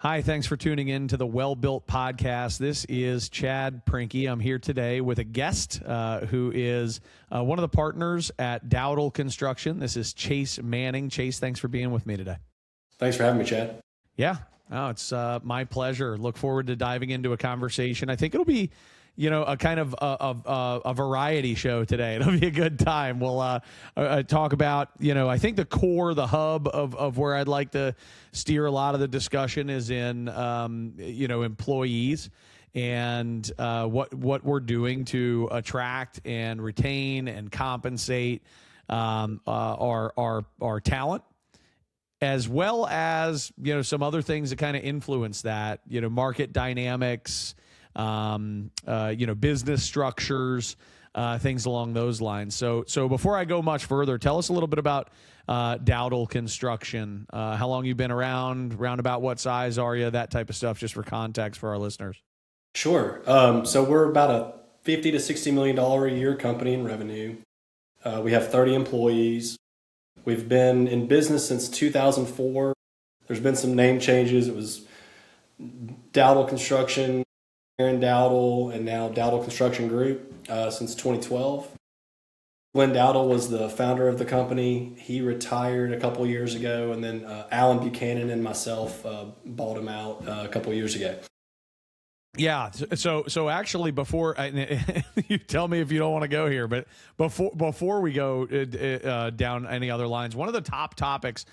Hi, thanks for tuning in to the Well Built Podcast. This is Chad Prinky. I'm here today with a guest who is one of the partners at Dowdle Construction. This is Chase Manning. Chase, thanks for being with me today. Thanks for having me, Chad. Yeah, it's my pleasure. Look forward to diving into a conversation. I think it'll be, a kind of a variety show today. It'll be a good time. We'll talk about, I think the core, the hub of where I'd like to steer a lot of the discussion is in, employees and what we're doing to attract and retain and compensate our talent, as well as, some other things that kind of influence that, market dynamics, business structures, things along those lines. So before I go much further, tell us a little bit about Dowdle Construction. How long you've been around, about what size are you, that type of stuff, just for context for our listeners. Sure. So we're about a $50 to $60 million a year company in revenue. We have 30 employees. We've been in business since 2004. There's been some name changes. It was Dowdle Construction, Aaron Dowdle, and now Dowdle Construction Group since 2012. Glenn Dowdle was the founder of the company. He retired a couple years ago, and then Alan Buchanan and myself bought him out a couple years ago. Yeah. So actually, before you tell me if you don't want to go here, but before we go down any other lines, one of the top topics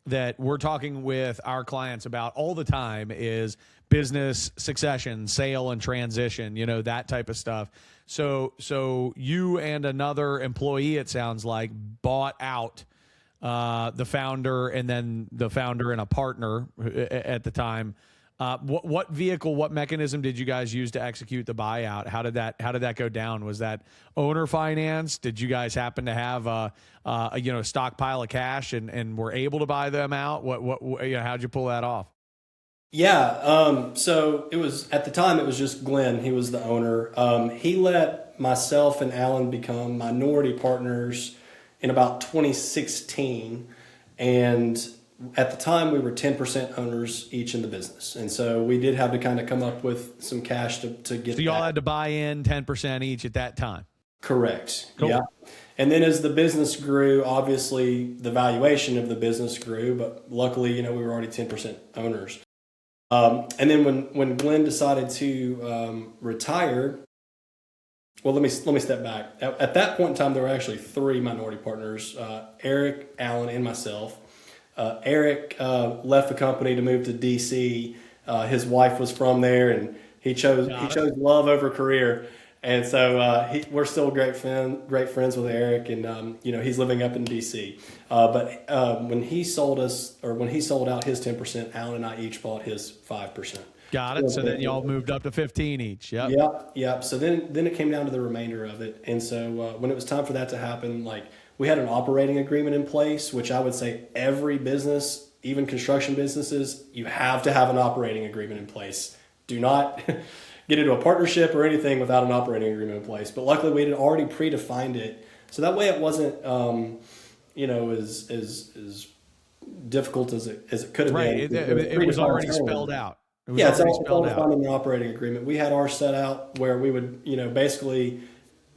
that we're talking with our clients about all the time is business succession, sale and transition, that type of stuff. So you and another employee, it sounds like, bought out the founder and then the founder and a partner at the time. What vehicle, what mechanism did you guys use to execute the buyout? How did that go down? Was that owner finance? Did you guys happen to have a stockpile of cash and were able to buy them out? How'd you pull that off? Yeah. So it was, at the time, it was just Glenn. He was the owner. He let myself and Alan become minority partners in about 2016. And at the time, we were 10% owners each in the business. And so we did have to kind of come up with some cash to get. So y'all had to buy in 10% each at that time? Correct. Cool. Yeah. And then as the business grew, obviously the valuation of the business grew, but luckily, we were already 10% owners. And then when Glenn decided to retire, well, let me step back. At that point in time, there were actually three minority partners: Eric, Alan, and myself. Eric left the company to move to DC. His wife was from there, and he chose love over career. And so we're still great friends with Eric, and he's living up in DC. But when he sold out his 10%, Alan and I each bought his 5%. Got it. So then y'all moved up to 15 each. Yep. So then it came down to the remainder of it. And so when it was time for that to happen, we had an operating agreement in place, which I would say every business, even construction businesses, you have to have an operating agreement in place. Do not get into a partnership or anything without an operating agreement in place. But luckily, we had already predefined it, so that way it wasn't, as difficult as it could have been. It was already spelled out. It's all spelled out in the operating agreement. We had ours set out where we would, basically,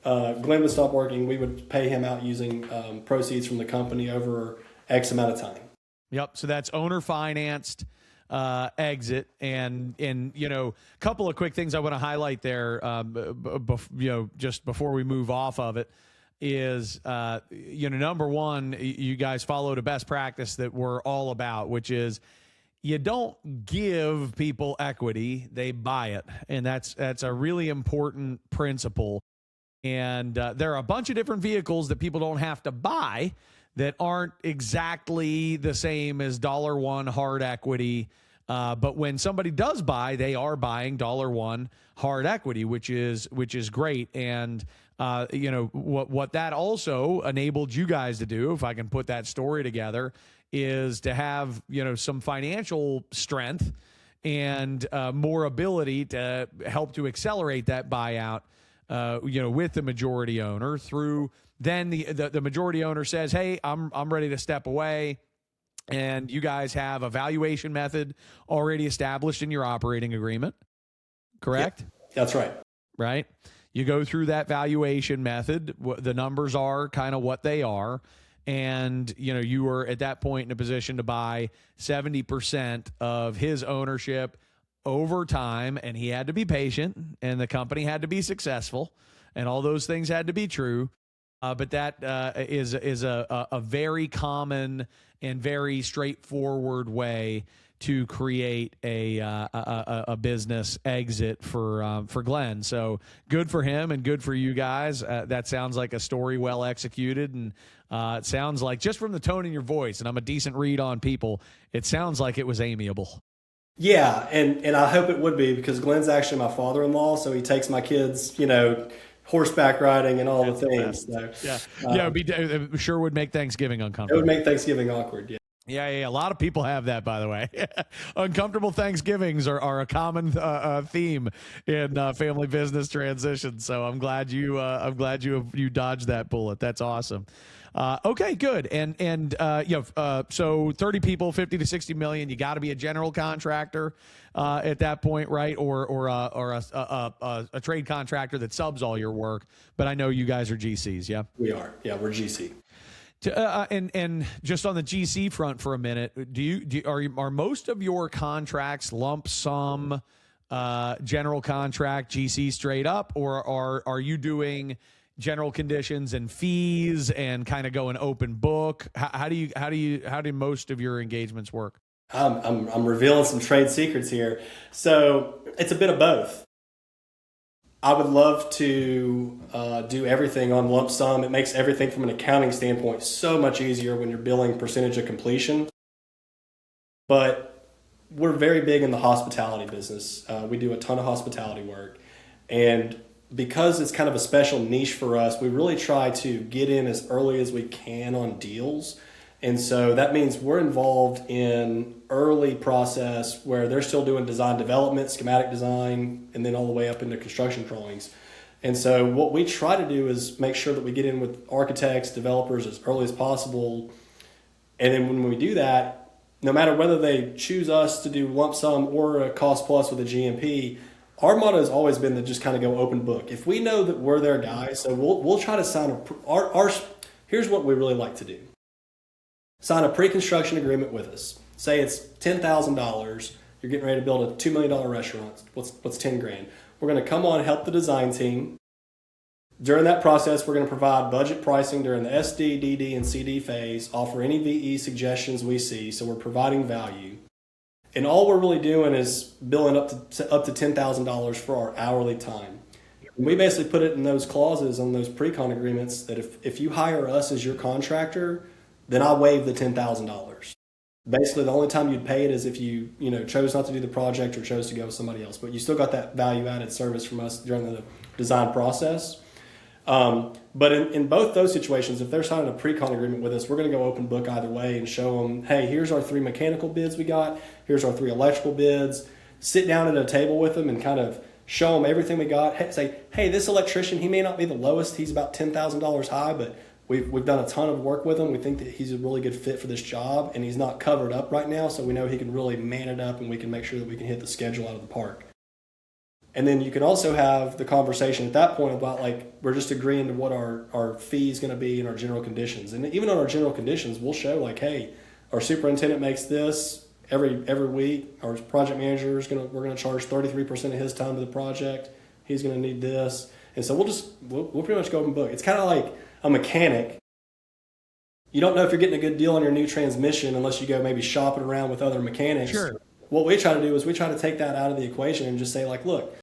Glenn would stop working. We would pay him out using proceeds from the company over X amount of time. Yep. So that's owner financed exit, and a couple of quick things I want to highlight there. Just before we move off of it, is number one, you guys followed a best practice that we're all about, which is you don't give people equity, they buy it, and that's a really important principle. And there are a bunch of different vehicles that people don't have to buy that aren't exactly the same as $1 hard equity. But when somebody does buy, they are buying $1 hard equity, which is great. And, what that also enabled you guys to do, if I can put that story together, is to have, some financial strength and more ability to help to accelerate that buyout, with the majority owner through. Then the majority owner says, hey, I'm ready to step away. and you guys have a valuation method already established in your operating agreement, correct? Yeah, that's right. Right? You go through that valuation method. The numbers are kind of what they are. And, you were at that point in a position to buy 70% of his ownership over time, and he had to be patient, and the company had to be successful, and all those things had to be true. But that is a very common and very straightforward way to create a business exit for Glenn. So good for him and good for you guys. That sounds like a story well executed, and it sounds like, just from the tone in your voice, and I'm a decent read on people, it sounds like it was amiable. Yeah, and I hope it would be, because Glenn's actually my father-in-law, so he takes my kids, horseback riding and all the things. So, It sure would make Thanksgiving uncomfortable. It would make Thanksgiving awkward, yeah. Yeah. A lot of people have that, by the way. Uncomfortable Thanksgivings are a common theme in family business transitions. So I'm glad you dodged that bullet. That's awesome. Okay, good. And so 30 people, 50 to 60 million. You got to be a general contractor at that point, right? Or a trade contractor that subs all your work. But I know you guys are GCs. Yeah, we are. Yeah, we're GC. And just on the GC front for a minute, are most of your contracts lump sum, general contract, GC straight up, or are you doing general conditions and fees and kind of go an open book? How do most of your engagements work? I'm revealing some trade secrets here. So it's a bit of both. I would love to do everything on lump sum. It makes everything from an accounting standpoint so much easier when you're billing percentage of completion. But we're very big in the hospitality business. We do a ton of hospitality work. And because it's kind of a special niche for us, we really try to get in as early as we can on deals. And so that means we're involved in early process where they're still doing design development, schematic design, and then all the way up into construction drawings. And so what we try to do is make sure that we get in with architects, developers as early as possible. And then when we do that, no matter whether they choose us to do lump sum or a cost plus with a GMP, our motto has always been to just kind of go open book. If we know that we're their guy, so we'll try to sign here's what we really like to do. Sign a pre-construction agreement with us. Say it's $10,000. You're getting ready to build a $2 million restaurant. What's 10 grand? We're going to come on and help the design team. During that process, we're going to provide budget pricing during the SD, DD, and CD phase, offer any VE suggestions we see, so we're providing value. And all we're really doing is billing up to $10,000 for our hourly time. And we basically put it in those clauses on those pre-con agreements that if you hire us as your contractor, then I waive the $10,000. Basically, the only time you'd pay it is if you chose not to do the project or chose to go with somebody else. But you still got that value-added service from us during the design process. But in both those situations, if they're signing a pre-con agreement with us, we're going to go open book either way and show them, hey, here's our 3 mechanical bids we got. Here's our 3 electrical bids. Sit down at a table with them and kind of show them everything we got. Say, hey, this electrician, he may not be the lowest. He's about $10,000 high, but we've done a ton of work with him. We think that he's a really good fit for this job, and he's not covered up right now, so we know he can really man it up, and we can make sure that we can hit the schedule out of the park. And then you can also have the conversation at that point about, like, we're just agreeing to what our fee is going to be and our general conditions. And even on our general conditions, we'll show, like, hey, our superintendent makes this every week. Our project manager we're going to charge 33% of his time to the project. He's going to need this. And so we'll pretty much go open book. It's kind of like a mechanic. You don't know if you're getting a good deal on your new transmission unless you go maybe shopping around with other mechanics. Sure. What we try to do is we try to take that out of the equation and just say, like, look,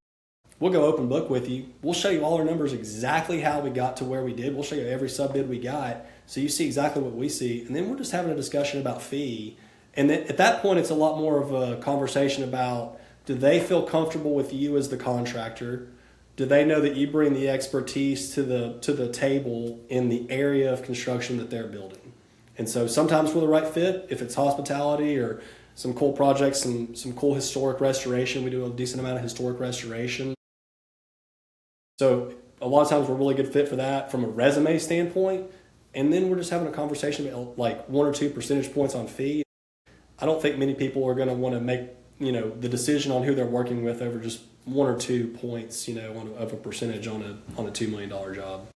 we'll go open book with you. We'll show you all our numbers, exactly how we got to where we did. We'll show you every sub bid we got, so you see exactly what we see. And then we're just having a discussion about fee. And then at that point, it's a lot more of a conversation about, do they feel comfortable with you as the contractor? Do they know that you bring the expertise to the table in the area of construction that they're building? And so sometimes we're the right fit. If it's hospitality or some cool projects, some cool historic restoration, we do a decent amount of historic restoration. So a lot of times we're a really good fit for that from a resume standpoint. And then we're just having a conversation about like 1 or 2 percentage points on fee. I don't think many people are going to want to make, the decision on who they're working with over just 1 or 2 points, of a percentage on a $2 million job.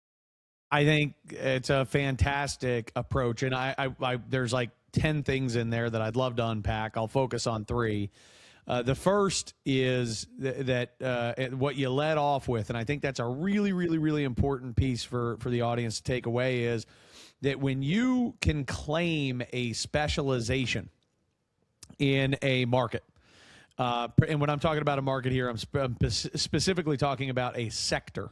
I think it's a fantastic approach, and I there's like 10 things in there that I'd love to unpack. I'll focus on 3. The first is that what you led off with, and I think that's a really, really, really important piece for the audience to take away, is that when you can claim a specialization in a market, and when I'm talking about a market here, I'm specifically talking about a sector.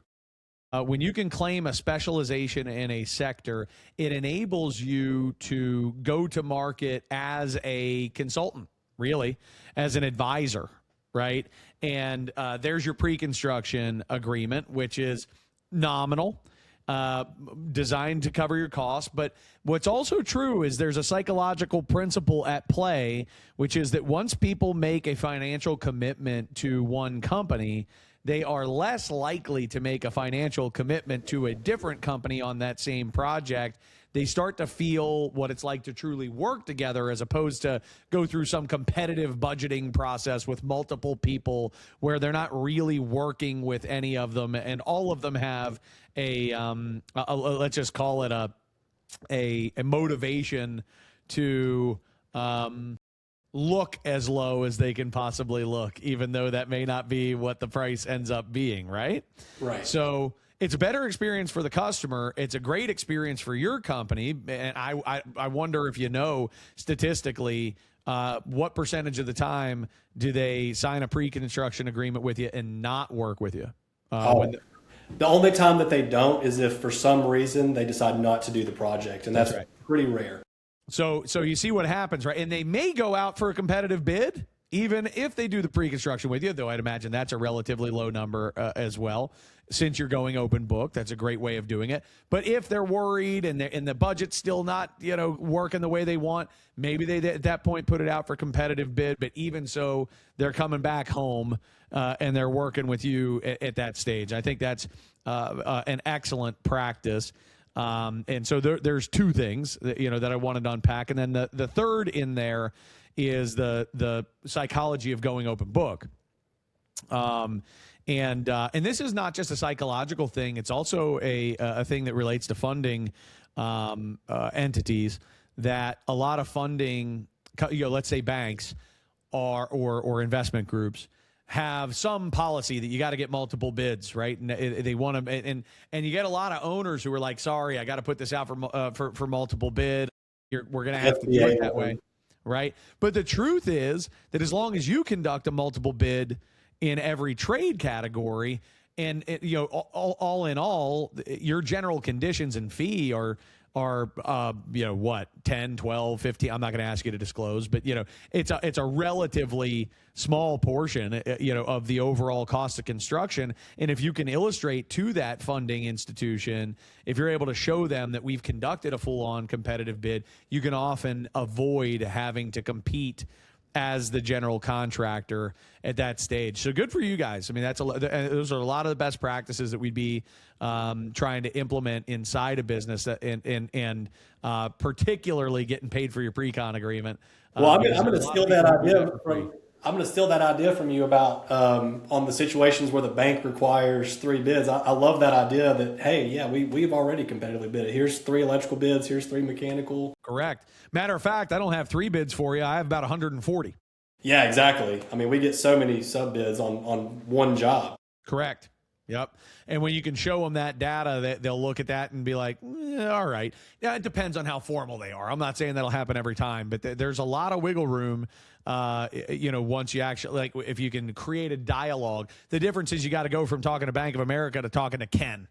When you can claim a specialization in a sector, it enables you to go to market as a consultant, really, as an advisor, right? And there's your pre-construction agreement, which is nominal, designed to cover your costs. But what's also true is there's a psychological principle at play, which is that once people make a financial commitment to one company, they are less likely to make a financial commitment to a different company on that same project. They start to feel what it's like to truly work together, as opposed to go through some competitive budgeting process with multiple people where they're not really working with any of them, and all of them have let's just call it a motivation to look as low as they can possibly look, even though that may not be what the price ends up being, right? Right. So it's a better experience for the customer. It's a great experience for your company. And I wonder if statistically, what percentage of the time do they sign a pre-construction agreement with you and not work with you? The only time that they don't is if for some reason they decide not to do the project, and that's right. Pretty rare. So you see what happens, right? And they may go out for a competitive bid, even if they do the pre-construction with you, though I'd imagine that's a relatively low number as well. Since you're going open book, that's a great way of doing it. But if they're worried and the budget's still not, working the way they want, maybe they at that point put it out for competitive bid. But even so, they're coming back home and they're working with you at that stage. I think that's an excellent practice. And so there's 2 things that, that I wanted to unpack. And then the third in there is the psychology of going open book. And this is not just a psychological thing. It's also a thing that relates to funding entities, that a lot of funding, let's say banks or investment groups, have some policy that you got to get multiple bids, right? And they want to, and you get a lot of owners who are like, sorry, I got to put this out for multiple bid. We're going to have to do it that way, right? But the truth is that as long as you conduct a multiple bid in every trade category, and all in all, your general conditions and fee are what, 10, 12, 15, I'm not going to ask you to disclose, but it's a relatively small portion of the overall cost of construction. And if you can illustrate to that funding institution, if you're able to show them that we've conducted a full-on competitive bid, you can often avoid having to compete as the general contractor at that stage. So good for you guys. I mean, those are a lot of the best practices that we'd be trying to implement inside a business, and particularly getting paid for your pre-con agreement. Well, I'm going to steal that idea from. I'm going to steal that idea from you about on the situations where the bank requires 3 bids. I love that idea that, hey, yeah, we've already competitively bid it. Here's 3 electrical bids. Here's 3 mechanical. Correct. Matter of fact, I don't have 3 bids for you. I have about 140. Yeah, exactly. I mean, we get so many sub bids on one job. Correct. Yep. And when you can show them that data, they'll look at that and be like, all right. Yeah, it depends on how formal they are. I'm not saying that'll happen every time, but there's a lot of wiggle room. Once you actually, like, if you can create a dialogue, the difference is you got to go from talking to Bank of America to talking to Ken.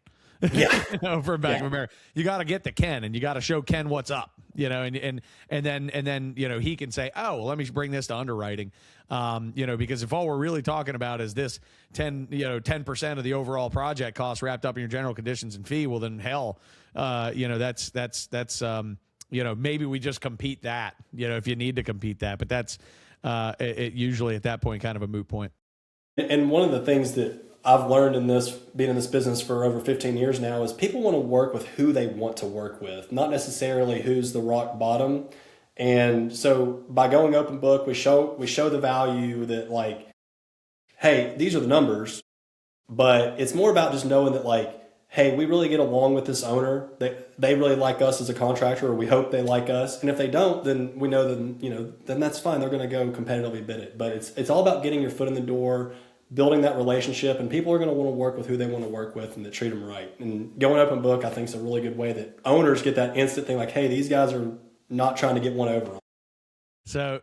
Yeah. For Bank of America, you got to get to Ken and you got to show Ken what's up, and then, he can say, oh, well, let me bring this to underwriting. Because if all we're really talking about is this 10% of the overall project cost wrapped up in your general conditions and fee, well, then hell, that's maybe we just compete that, if you need to compete that, but that's it usually at that point kind of a moot point. And one of the things that I've learned being in this business for over 15 years now, is people want to work with who they want to work with, not necessarily who's the rock bottom. And so by going open book, we show the value that like, hey, these are the numbers, but it's more about just knowing that like, hey, we really get along with this owner. They really like us as a contractor, or we hope they like us. And if they don't, then we know that, then that's fine. They're going to go competitively bid it. But it's all about getting your foot in the door, building that relationship, and people are going to want to work with who they want to work with and that treat them right. And going open book, I think, is a really good way that owners get that instant thing like, hey, these guys are not trying to get one over. So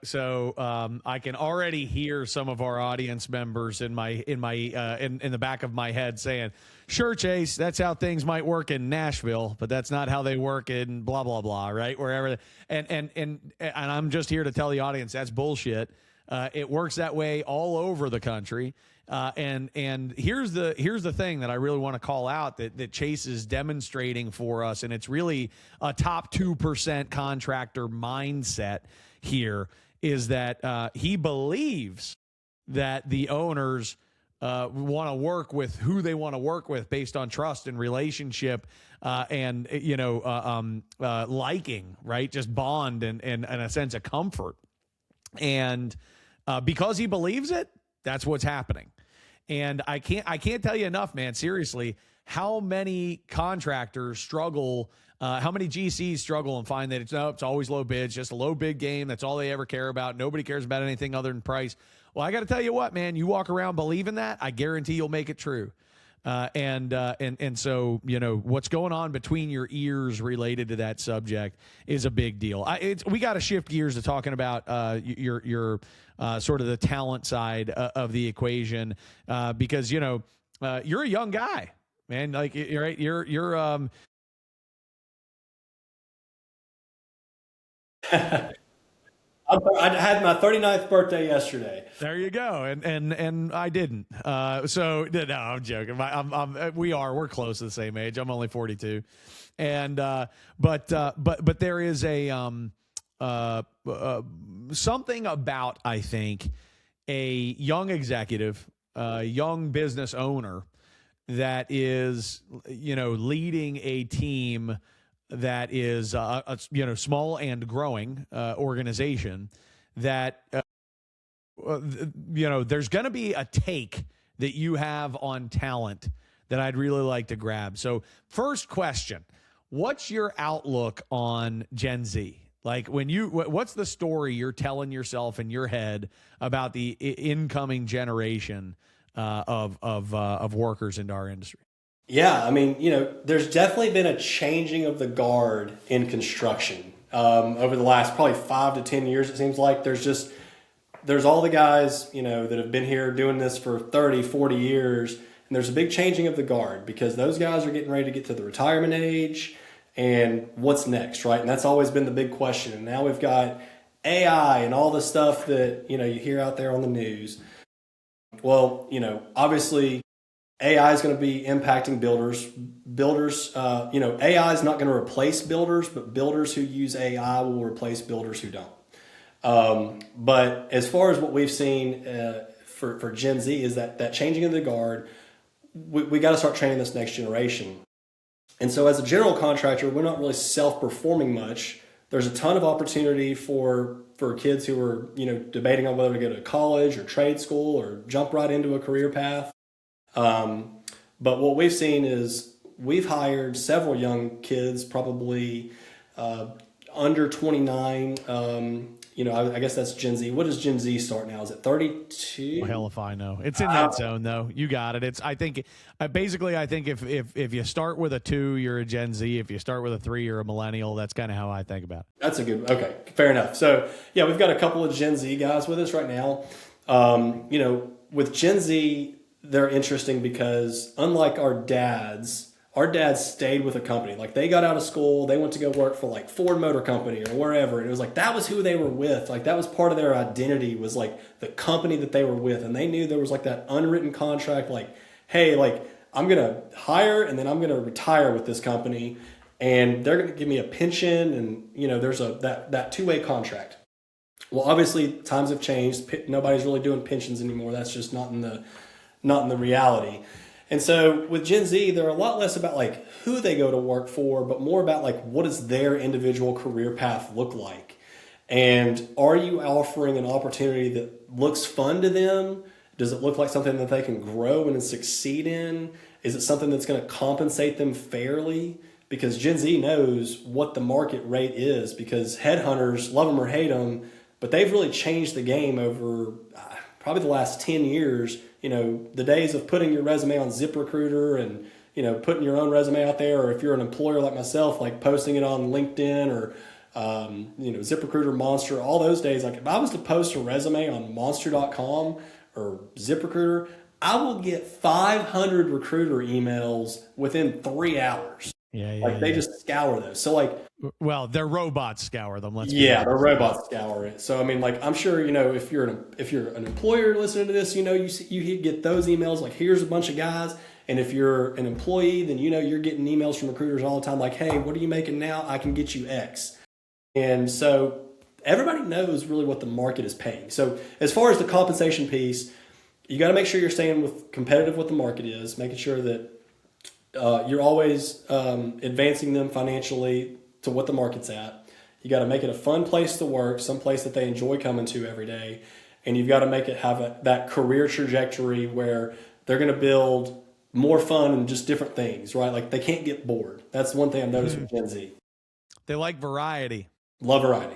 I can already hear some of our audience members in the back of my head saying, "Sure, Chase, that's how things might work in Nashville, but that's not how they work in blah blah blah, right? Wherever." And I'm just here to tell the audience that's bullshit. It works that way all over the country. And here's the thing that I really want to call out that Chase is demonstrating for us, and it's really a top 2% contractor mindset here, is that he believes that the owners want to work with who they want to work with based on trust and relationship and liking, right? Just bond and a sense of comfort. And because he believes it, that's what's happening. And I can't tell you enough, man, seriously, how many contractors struggle, how many GCs struggle and find that it's always low bids, just a low bid game. That's all they ever care about. Nobody cares about anything other than price. Well, I got to tell you what, man, you walk around believing that, I guarantee you'll make it true. And so, what's going on between your ears related to that subject is a big deal. We got to shift gears to talking about your sort of the talent side of the equation, because you're a young guy, man. Like you're I had my 39th birthday yesterday. There you go, and I didn't. So no, I'm joking. We're close to the same age. I'm only 42, and but there is a something about, I think, a young executive, young business owner that is leading a team that is a small and growing organization that there's going to be a take that you have on talent that I'd really like to grab. So first question, what's your outlook on Gen Z? Like what's the story you're telling yourself in your head about the incoming generation of workers into our industry? Yeah, I mean, there's definitely been a changing of the guard in construction over the last probably 5 to 10 years. It seems like there's all the guys, that have been here doing this for 30, 40 years. And there's a big changing of the guard because those guys are getting ready to get to the retirement age and what's next, right? And that's always been the big question. And now we've got AI and all the stuff that, you hear out there on the news. Well, obviously AI is going to be impacting builders. AI is not going to replace builders, but builders who use AI will replace builders who don't. But as far as what we've seen for Gen Z is that changing of the guard, we got to start training this next generation. And so as a general contractor, we're not really self-performing much. There's a ton of opportunity for kids who are, debating on whether to go to college or trade school or jump right into a career path. But what we've seen is we've hired several young kids, probably under 29. I guess that's Gen Z. What does Gen Z start now? Is it 32? Well, hell if I know. It's in that zone though. You got it. I think if you start with a 2, you're a Gen Z. If you start with a 3, you're a millennial. That's kind of how I think about it. That's okay, fair enough. So yeah, we've got a couple of Gen Z guys with us right now. With Gen Z, they're interesting because unlike our dads stayed with a company. Like they got out of school, they went to go work for like Ford Motor Company or wherever. And it was like, that was who they were with. Like that was part of their identity, was like the company that they were with. And they knew there was like that unwritten contract, like, hey, like I'm going to hire and then I'm going to retire with this company and they're going to give me a pension. And there's that two-way contract. Well, obviously times have changed. Nobody's really doing pensions anymore. That's just not in the reality. And so with Gen Z, they're a lot less about like who they go to work for, but more about like what does their individual career path look like. And are you offering an opportunity that looks fun to them? Does it look like something that they can grow and succeed in? Is it something that's going to compensate them fairly? Because Gen Z knows what the market rate is, because headhunters, love them or hate them, but they've really changed the game over probably the last 10 years. The days of putting your resume on ZipRecruiter and, putting your own resume out there, or if you're an employer like myself, like posting it on LinkedIn or, ZipRecruiter, Monster, all those days. Like if I was to post a resume on monster.com or ZipRecruiter, I will get 500 recruiter emails within 3 hours. They just scour those. So well, their robots scour them. Their robots scour it. So I mean, I'm sure if you're an employer listening to this, you get those emails. Like, here's a bunch of guys. And if you're an employee, then you're getting emails from recruiters all the time. Like, hey, what are you making now? I can get you X. And so everybody knows really what the market is paying. So as far as the compensation piece, you got to make sure you're staying competitive with the market is, making sure that you're always advancing them financially to what the market's at. You got to make it a fun place to work, some place that they enjoy coming to every day. And you've got to make it have that career trajectory where they're going to build more fun and just different things, right? Like they can't get bored. That's one thing I've noticed with Gen Z. They like variety. Love variety.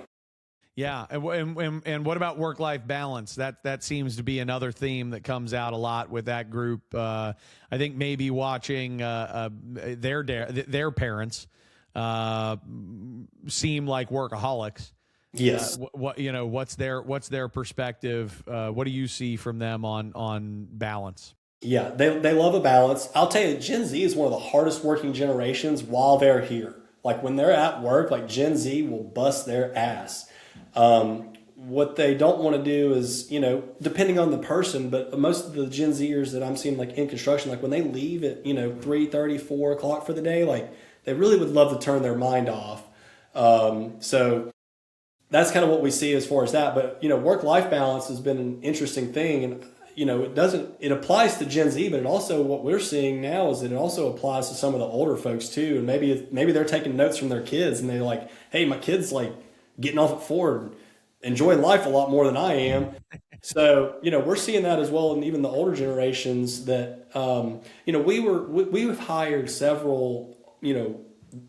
Yeah, and what about work-life balance? That seems to be another theme that comes out a lot with that group. I think maybe watching their parents seem like workaholics. Yes. What's their perspective? What do you see from them on balance? Yeah, they love a balance. I'll tell you, Gen Z is one of the hardest working generations while they're here. Like when they're at work, like Gen Z will bust their ass. What they don't want to do is, depending on the person, but most of the Gen Zers that I'm seeing like in construction, like when they leave at, 3:30, 4 o'clock for the day, like they really would love to turn their mind off. So that's kind of what we see as far as that. But, work-life balance has been an interesting thing. And, it applies to Gen Z, but it also, what we're seeing now is that it also applies to some of the older folks too. And maybe they're taking notes from their kids and they're like, hey, my kid's like getting off at 4 and enjoying life a lot more than I am. So, we're seeing that as well. And even the older generations that, we've hired several,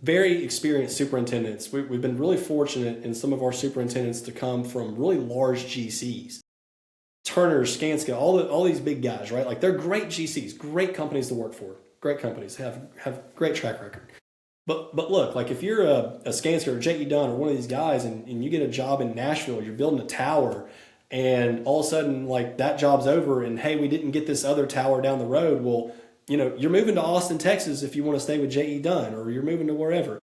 very experienced superintendents. We've been really fortunate in some of our superintendents to come from really large GCs. Turner, Skanska, all these big guys, right? Like they're great GCs, great companies to work for, great companies, have great track record. But look, like if you're a Skanska or J.E. Dunn or one of these guys and you get a job in Nashville, you're building a tower and all of a sudden like that job's over and hey, we didn't get this other tower down the road. Well, you're moving to Austin, Texas if you want to stay with J.E. Dunn or you're moving to wherever.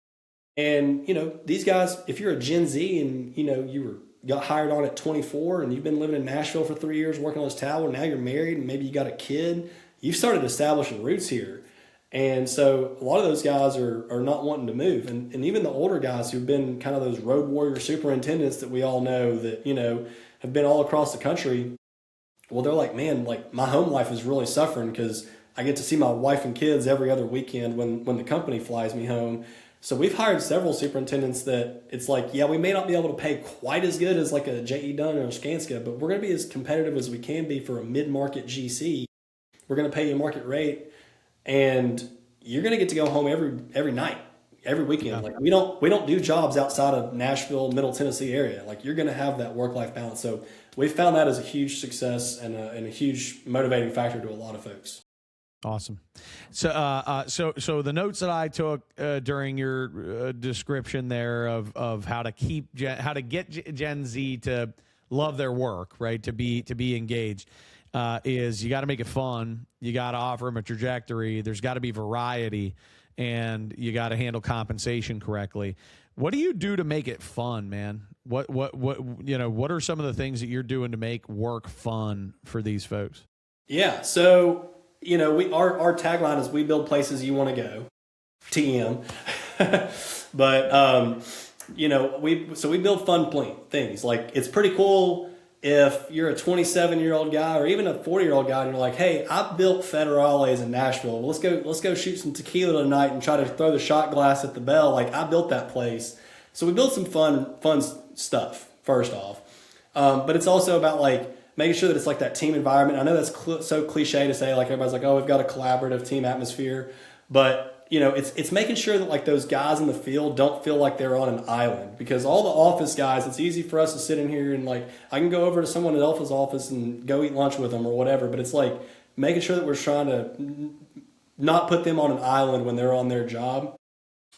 And, these guys, if you're a Gen Z and, got hired on at 24 and you've been living in Nashville for 3 years working on this tower, now you're married and maybe you got a kid, you've started establishing roots here. And so a lot of those guys are not wanting to move. And even the older guys who've been kind of those road warrior superintendents that we all know that, have been all across the country, well, they're like, man, like my home life is really suffering because I get to see my wife and kids every other weekend when the company flies me home. So we've hired several superintendents that it's like, yeah, we may not be able to pay quite as good as like a J.E. Dunn or a Skanska, but we're going to be as competitive as we can be for a mid-market GC. We're going to pay you a market rate, and you're going to get to go home every night, every weekend. Yeah. Like we don't do jobs outside of Nashville, Middle Tennessee area. Like you're going to have that work-life balance. So we found that as a huge success and a huge motivating factor to a lot of folks. Awesome. So the notes that I took during your description there of how to get Gen Z to love their work, right? To be engaged, is you got to make it fun. You got to offer them a trajectory. There's got to be variety, and you got to handle compensation correctly. What do you do to make it fun, man? What are some of the things that you're doing to make work fun for these folks? Yeah. So, our tagline is we build places you want to go, TM. But, we build fun things. Like it's pretty cool if you're a 27-year-old guy or even a 40-year-old guy and you're like, hey, I built Federales in Nashville. Let's go shoot some tequila tonight and try to throw the shot glass at the Bell. Like I built that place. So we built some fun stuff first off. But it's also about like making sure that it's like that team environment. I know that's so cliche to say, like everybody's like, oh, we've got a collaborative team atmosphere, but it's making sure that like those guys in the field don't feel like they're on an island, because all the office guys, it's easy for us to sit in here and like, I can go over to someone at Alpha's office and go eat lunch with them or whatever. But it's like making sure that we're trying to not put them on an island when they're on their job.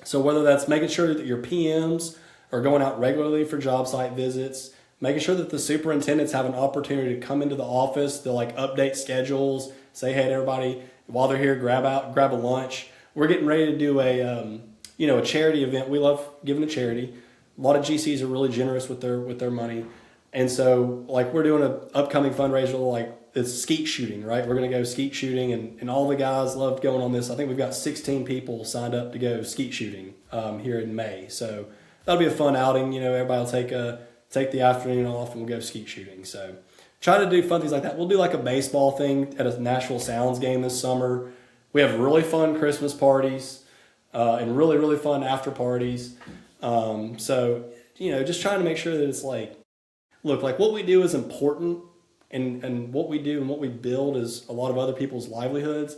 So whether that's making sure that your PMs are going out regularly for job site visits, making sure that the superintendents have an opportunity to come into the office to like update schedules, say hey to everybody while they're here, grab a lunch. We're getting ready to do a charity event. We love giving to charity. A lot of GCs are really generous with their money, and so like we're doing an upcoming fundraiser, like it's skeet shooting, right? We're going to go skeet shooting, and all the guys loved going on this. I think we've got 16 people signed up to go skeet shooting here in May, so that'll be a fun outing. Everybody will take the afternoon off and we'll go skeet shooting. So try to do fun things like that. We'll do like a baseball thing at a Nashville Sounds game this summer. We have really fun Christmas parties and really, really fun after parties. So, just trying to make sure that it's like, look, like what we do is important, and what we do and what we build is a lot of other people's livelihoods.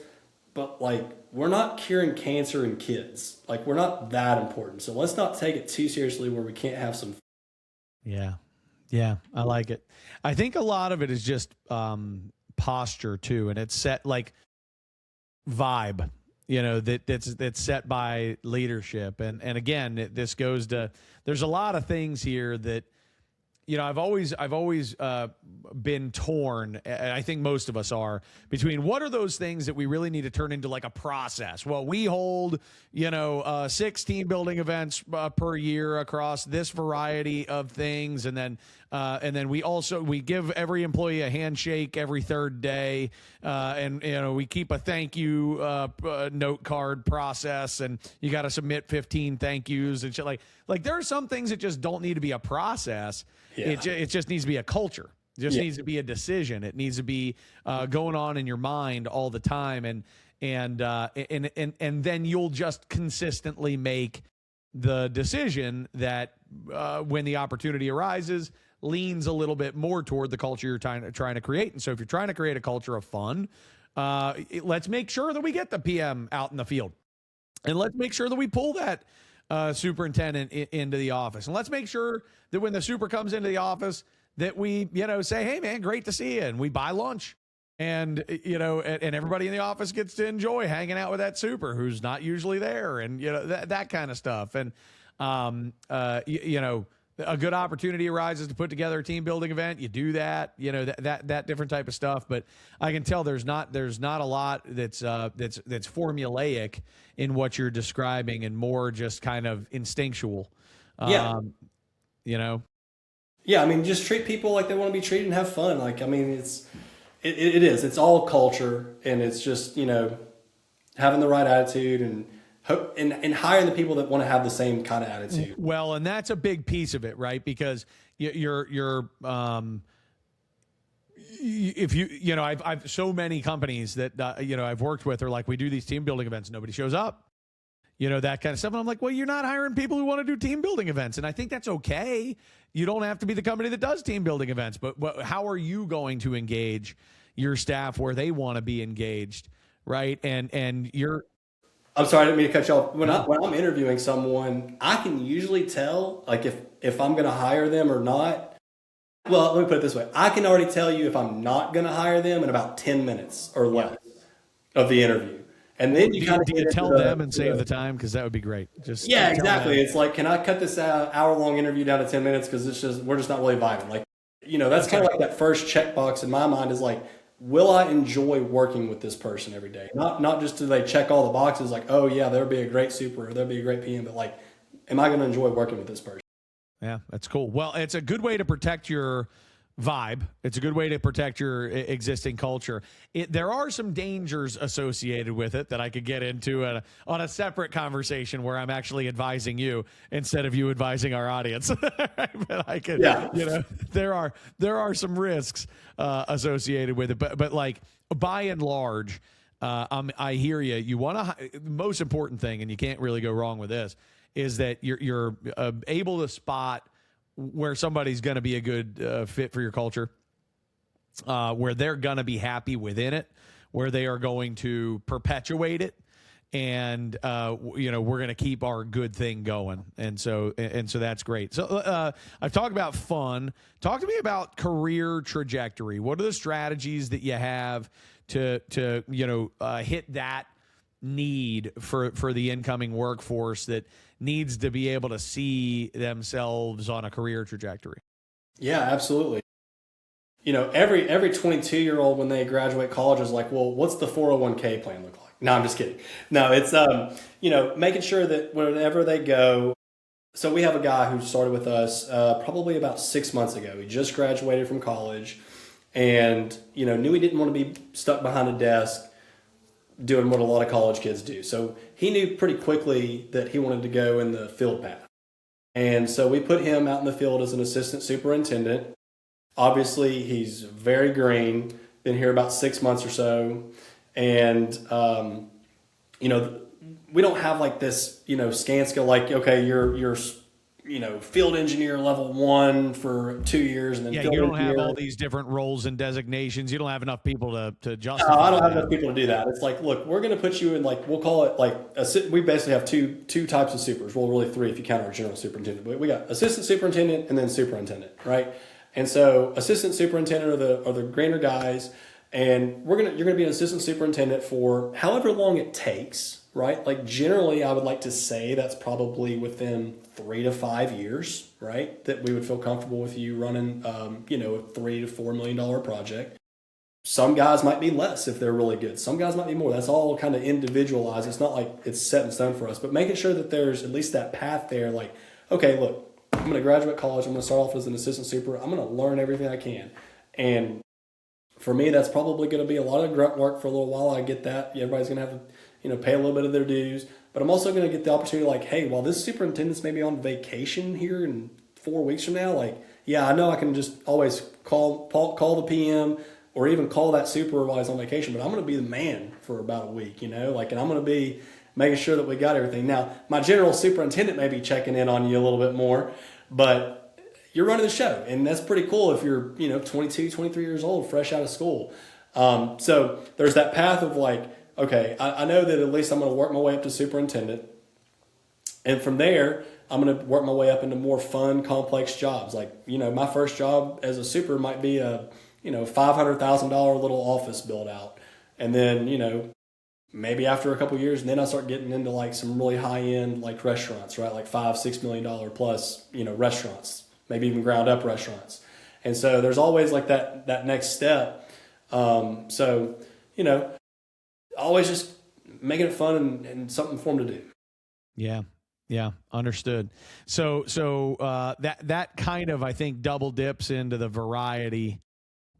But like, we're not curing cancer in kids. Like, we're not that important. So let's not take it too seriously where we can't have some. Yeah. Yeah. I like it. I think a lot of it is just posture too. And it's set like vibe, that's set by leadership. And again, this goes to, there's a lot of things here that, I've always been torn, and I think most of us are, between what are those things that we really need to turn into like a process. Well, we hold, 6 team building events per year across this variety of things, and then we give every employee a handshake every third day, and we keep a thank you note card process, and you got to submit 15 thank yous and shit. Like there are some things that just don't need to be a process. Yeah. It just needs to be a culture. It just needs to be a decision. It needs to be going on in your mind all the time, and then you'll just consistently make the decision that when the opportunity arises, leans a little bit more toward the culture you're trying to create. And so if you're trying to create a culture of fun, let's make sure that we get the PM out in the field, and let's make sure that we pull that superintendent into the office. And let's make sure that when the super comes into the office that we, say, hey man, great to see you. And we buy lunch, and, and everybody in the office gets to enjoy hanging out with that super who's not usually there. And, that kind of stuff. And, a good opportunity arises to put together a team building event. You do that, that different type of stuff. But I can tell there's not a lot that's formulaic in what you're describing, and more just kind of instinctual. Yeah. Yeah. I mean, just treat people like they want to be treated and have fun. Like, I mean, it's all culture, and it's just, having the right attitude and hiring the people that want to have the same kind of attitude. Well, and that's a big piece of it, right? Because I've so many companies that, I've worked with are like, we do these team building events, nobody shows up, that kind of stuff. And I'm like, well, you're not hiring people who want to do team building events. And I think that's okay. You don't have to be the company that does team building events, but how are you going to engage your staff where they want to be engaged? Right. And I'm sorry, I didn't mean to cut you off. When I'm interviewing someone, I can usually tell, like, if I'm going to hire them or not. Well, let me put it this way. I can already tell you if I'm not going to hire them in about 10 minutes or less of the interview. And then you kind of tell them and save the time, because that would be great. Yeah, exactly. It's like, can I cut this hour-long interview down to 10 minutes, because we're just not really vibing. Like, that's kind of like that first checkbox in my mind is like, will I enjoy working with this person every day? Not just do they check all the boxes like, oh yeah, there'll be a great super or there'll be a great PM, but like, am I going to enjoy working with this person? Yeah, that's cool. Well, it's a good way to protect your vibe. It's a good way to protect your existing culture. There are some dangers associated with it that I could get into on a separate conversation where I'm actually advising you instead of you advising our audience. But I could, there are some risks associated with it. But like, by and large, I hear you. You want to, the most important thing, and you can't really go wrong with this, is that you're able to spot where somebody's going to be a good fit for your culture, where they're going to be happy within it, where they are going to perpetuate it. And, we're going to keep our good thing going. And so that's great. So I've talked about fun. Talk to me about career trajectory. What are the strategies that you have to hit that need for the incoming workforce that needs to be able to see themselves on a career trajectory? Yeah, absolutely. Every 22-year-old when they graduate college is like, well, what's the 401k plan look like? No, I'm just kidding. No, it's, making sure that whenever they go, so we have a guy who started with us probably about 6 months ago. He just graduated from college and, knew he didn't want to be stuck behind a desk doing what a lot of college kids do. So he knew pretty quickly that he wanted to go in the field path. And so we put him out in the field as an assistant superintendent. Obviously, he's very green, been here about 6 months or so. And, we don't have like this, scan skill, like, okay, you're field engineer level 1 for 2 years. And then you don't have all these different roles and designations. You don't have enough people to justify. No, I don't have enough people to do that. It's like, look, we're going to put you in, like, we'll call it like, we basically have two types of supers. Well, really 3 if you count our general superintendent. But we got assistant superintendent and then superintendent, right? And so assistant superintendent are the greener guys. And you're gonna be an assistant superintendent for however long it takes, right? Like generally, I would like to say that's probably within 3 to 5 years, right? That we would feel comfortable with you running, a $3 to $4 million project. Some guys might be less if they're really good. Some guys might be more. That's all kind of individualized. It's not like it's set in stone for us, but making sure that there's at least that path there. Like, okay, look, I'm going to graduate college. I'm going to start off as an assistant super. I'm going to learn everything I can, and for me, that's probably going to be a lot of grunt work for a little while. I get that. Everybody's going to have to, pay a little bit of their dues. But I'm also going to get the opportunity, like, hey, while this superintendent's maybe on vacation here in 4 weeks from now, like, yeah, I know I can just always call the PM or even call that super while he's on vacation. But I'm going to be the man for about a week, and I'm going to be making sure that we got everything. Now, my general superintendent may be checking in on you a little bit more, but you're running the show, and that's pretty cool if you're, 22, 23 years old, fresh out of school. So there's that path of like, okay, I know that at least I'm going to work my way up to superintendent, and from there, I'm going to work my way up into more fun, complex jobs. Like, my first job as a super might be a, $500,000 little office build out, and then, maybe after a couple of years, and then I start getting into like some really high end like restaurants, right? Like $5-6 million plus, restaurants. Maybe even ground up restaurants. And so there's always like that next step. So, always just making it fun and something for them to do. Yeah. Understood. So that kind of, I think, double dips into the variety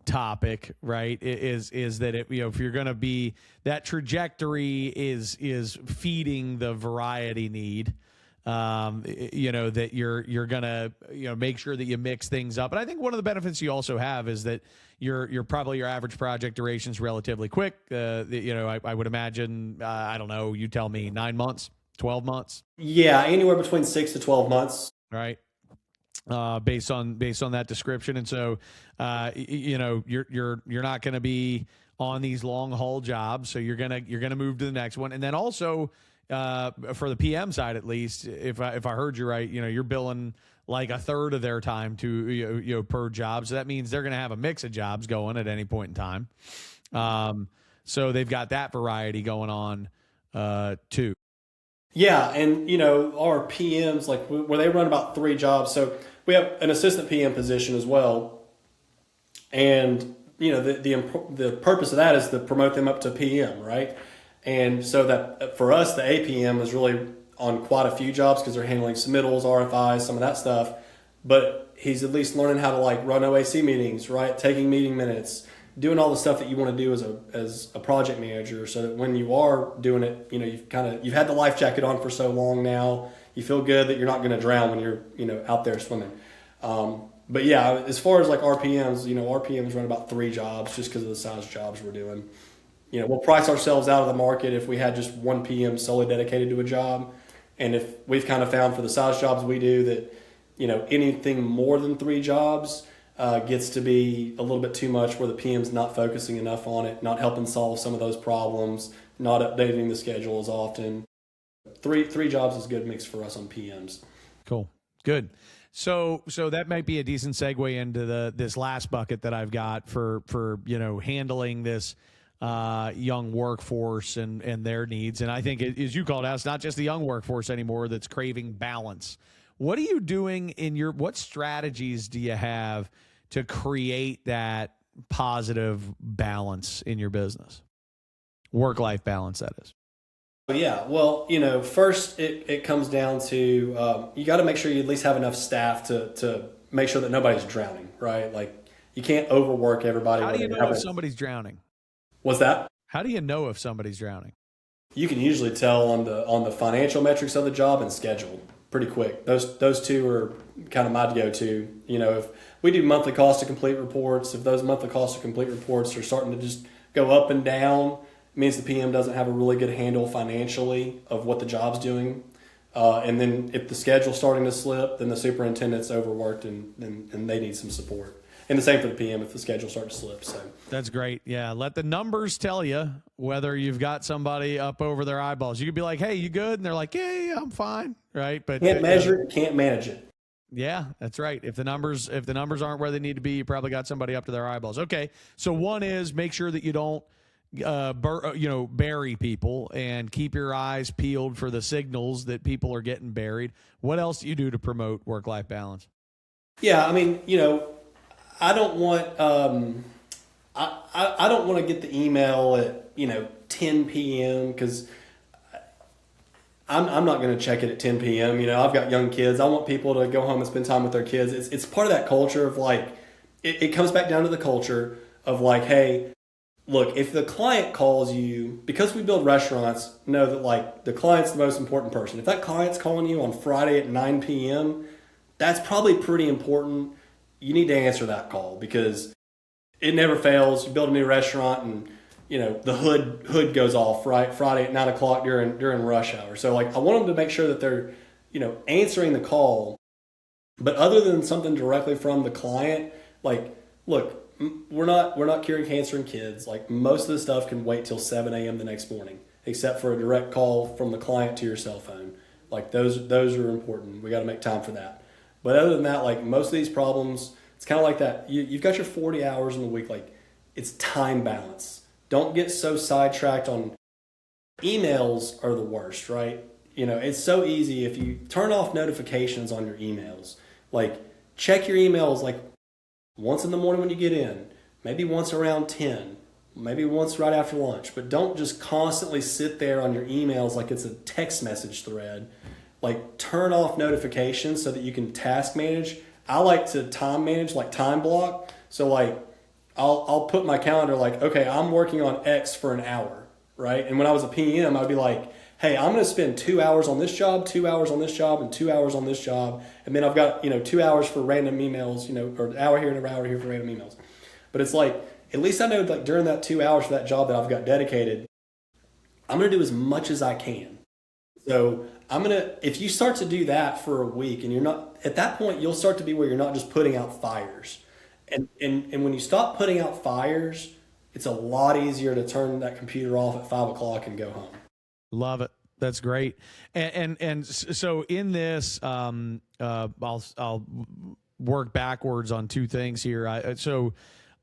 topic, right? Is that if you're going to be, that trajectory is feeding the variety need. That you're gonna make sure that you mix things up. And I think one of the benefits you also have is that your probably your average project duration is relatively quick. I would imagine, I don't know, you tell me, 9 months, 12 months. Yeah, anywhere between 6 to 12 months. Right. Based on that description. And so you're not going to be on these long haul jobs, so you're gonna move to the next one. And then also, for the PM side, at least, if I heard you right, you're billing like a third of their time to per job. So that means they're going to have a mix of jobs going at any point in time. So they've got that variety going on too. Yeah, and our PMs, like where they run about 3 jobs. So we have an assistant PM position as well, and the purpose of that is to promote them up to PM, right? And so that for us, the APM is really on quite a few jobs because they're handling submittals, RFIs, some of that stuff. But he's at least learning how to like run OAC meetings, right? Taking meeting minutes, doing all the stuff that you want to do as a project manager, so that when you are doing it, you've had the life jacket on for so long now, you feel good that you're not going to drown when you're out there swimming. But yeah, as far as like RPMs, RPMs run about 3 jobs just because of the size of jobs we're doing. We'll price ourselves out of the market if we had just one PM solely dedicated to a job. And if we've kind of found for the size jobs we do that, anything more than 3 jobs gets to be a little bit too much, where the PM's not focusing enough on it, not helping solve some of those problems, not updating the schedule as often. Three jobs is a good mix for us on PMs. Cool. Good. So that might be a decent segue into this last bucket that I've got for handling this young workforce and their needs. And I think, as you called out, it's not just the young workforce anymore that's craving balance. What are you doing what strategies do you have to create that positive balance in your business? Work-life balance, that is. Yeah, well, first it comes down to you got to make sure you at least have enough staff to make sure that nobody's drowning, right? Like, you can't overwork everybody. How do you know if somebody's drowning? What's that? How do you know if somebody's drowning? You can usually tell on the financial metrics of the job and schedule pretty quick. Those two are kind of my go-to. If we do monthly cost to complete reports, if those monthly cost to complete reports are starting to just go up and down, it means the PM doesn't have a really good handle financially of what the job's doing. And then if the schedule's starting to slip, then the superintendent's overworked and they need some support. And the same for the PM if the schedule starts to slip. So that's great. Yeah, let the numbers tell you whether you've got somebody up over their eyeballs. You could be like, "Hey, you good?" And they're like, "Yeah, I'm fine." Right? But can't measure it, can't manage it. Yeah, that's right. If the numbers aren't where they need to be, you probably got somebody up to their eyeballs. Okay, so one is make sure that you don't bury people, and keep your eyes peeled for the signals that people are getting buried. What else do you do to promote work-life balance? Yeah, I mean, I don't want I don't want to get the email at 10 p.m. because I'm not going to check it at 10 p.m. I've got young kids. I want people to go home and spend time with their kids. It's part of that culture of like it comes back down to the culture of like, hey, look, if the client calls you, because we build restaurants, know that like the client's the most important person. If that client's calling you on Friday at 9 p.m., that's probably pretty important. You need to answer that call because it never fails. You build a new restaurant and the hood goes off right Friday at 9 o'clock during rush hour. So like I want them to make sure that they're answering the call. But other than something directly from the client, like, look, we're not curing cancer in kids. Like, most of the stuff can wait till 7 a.m. the next morning, except for a direct call from the client to your cell phone. Like those are important. We got to make time for that. But other than that, like most of these problems, it's kind of like that. You've got your 40 hours in the week. Like, it's time balance. Don't get so sidetracked on emails are the worst, right? It's so easy if you turn off notifications on your emails. Like, check your emails like once in the morning when you get in, maybe once around 10, maybe once right after lunch. But don't just constantly sit there on your emails like it's a text message thread. Like, turn off notifications so that you can task manage. I like to time manage, like time block. So like I'll put my calendar like, okay, I'm working on X for an hour, right? And when I was a PM, I'd be like, hey, I'm going to spend 2 hours on this job, 2 hours on this job, and 2 hours on this job. And then I've got, 2 hours for random emails, or an hour here and an hour here for random emails. But it's like, at least I know like during that 2 hours for that job that I've got dedicated, I'm going to do as much as I can. So if you start to do that for a week and you're not, at that point, you'll start to be where you're not just putting out fires. And when you stop putting out fires, it's a lot easier to turn that computer off at 5 o'clock and go home. Love it. That's great. And so in this, I'll work backwards on two things here.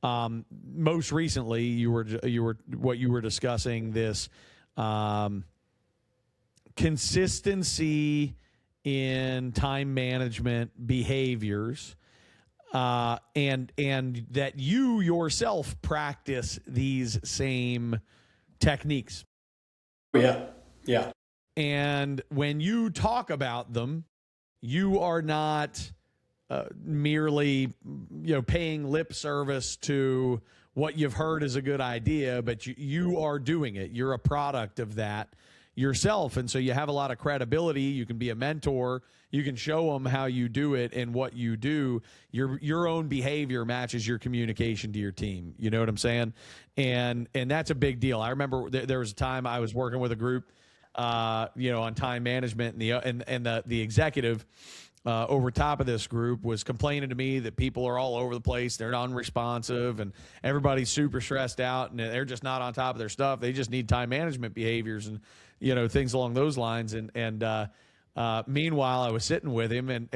Most recently you were discussing this, consistency in time management behaviors, and that you yourself practice these same techniques. Yeah. And when you talk about them, you are not merely paying lip service to what you've heard is a good idea, but you are doing it. You're a product of that yourself, and so you have a lot of credibility. You can be a mentor. You can show them how you do it and what you do. Your own behavior matches your communication to your team. You know what I'm saying? And that's a big deal. I remember there was a time I was working with a group, on time management, and the executive over top of this group was complaining to me that people are all over the place. They're unresponsive and everybody's super stressed out and they're just not on top of their stuff. They just need time management behaviors and, things along those lines. And meanwhile, I was sitting with him and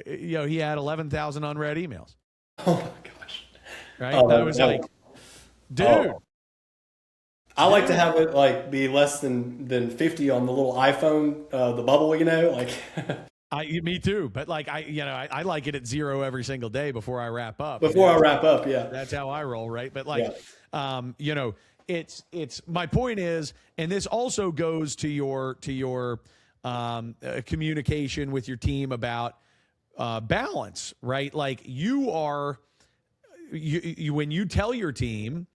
he had 11,000 unread emails. Oh my gosh. Right. Oh, I was like, dude. Oh. I like to have it like be less than 50 on the little iPhone, the bubble, like. Me too, but like I like it at 0 every single day before I wrap up. Yeah. That's how I roll, right? But it's my point is, and this also goes to your communication with your team about balance, right? Like you when you tell your team,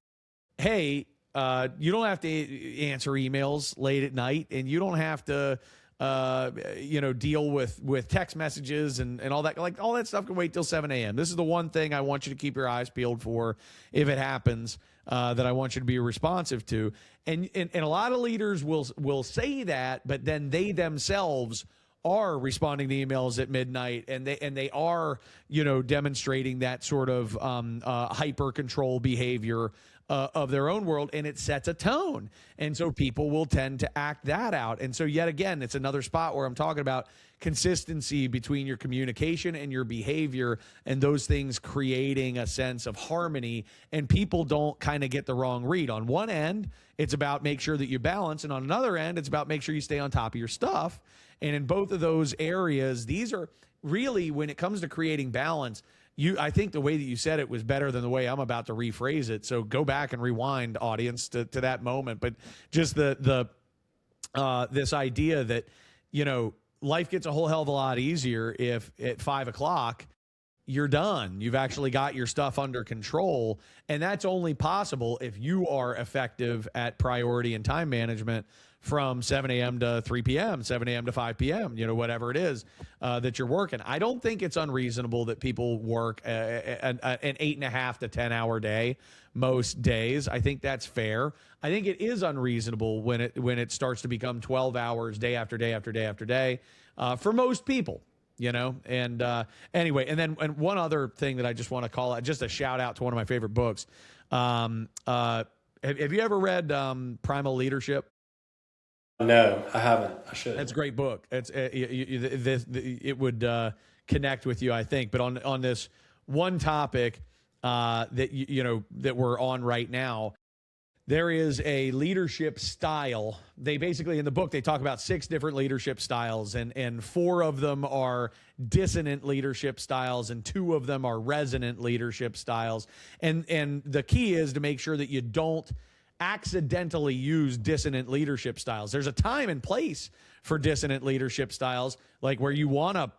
hey, you don't have to answer emails late at night, and you don't have to deal with text messages and all that. Like all that stuff can wait till 7 a.m. This is the one thing I want you to keep your eyes peeled for if it happens, that I want you to be responsive to. And a lot of leaders will say that, but then they themselves are responding to emails at midnight, and they are demonstrating that sort of hyper control behavior of their own world, and it sets a tone. And so people will tend to act that out. And so yet again, it's another spot where I'm talking about consistency between your communication and your behavior, and those things creating a sense of harmony, and people don't kind of get the wrong read. On one end, it's about make sure that you balance, and on another end, it's about make sure you stay on top of your stuff. And in both of those areas, these are really, when it comes to creating balance, I think the way that you said it was better than the way I'm about to rephrase it. So go back and rewind, audience, to that moment. But just this idea that, life gets a whole hell of a lot easier if at 5 o'clock you're done. You've actually got your stuff under control. And that's only possible if you are effective at priority and time management from 7 a.m. to 3 p.m., 7 a.m. to 5 p.m., whatever it is that you're working. I don't think it's unreasonable that people work an 8.5 to 10 hour day most days. I think that's fair. I think it is unreasonable when it starts to become 12 hours day after day after day after day for most people. And anyway, and one other thing that I just want to call out, just a shout out to one of my favorite books. Have you ever read Primal Leadership? No, I haven't. I should. That's a great book. It would connect with you, I think. But on this one topic that we're on right now, there is a leadership style. They basically, in the book, they talk about 6 different leadership styles, and 4 of them are dissonant leadership styles, and 2 of them are resonant leadership styles. And the key is to make sure that you don't accidentally use dissonant leadership styles. There's a time and place for dissonant leadership styles, like where you want to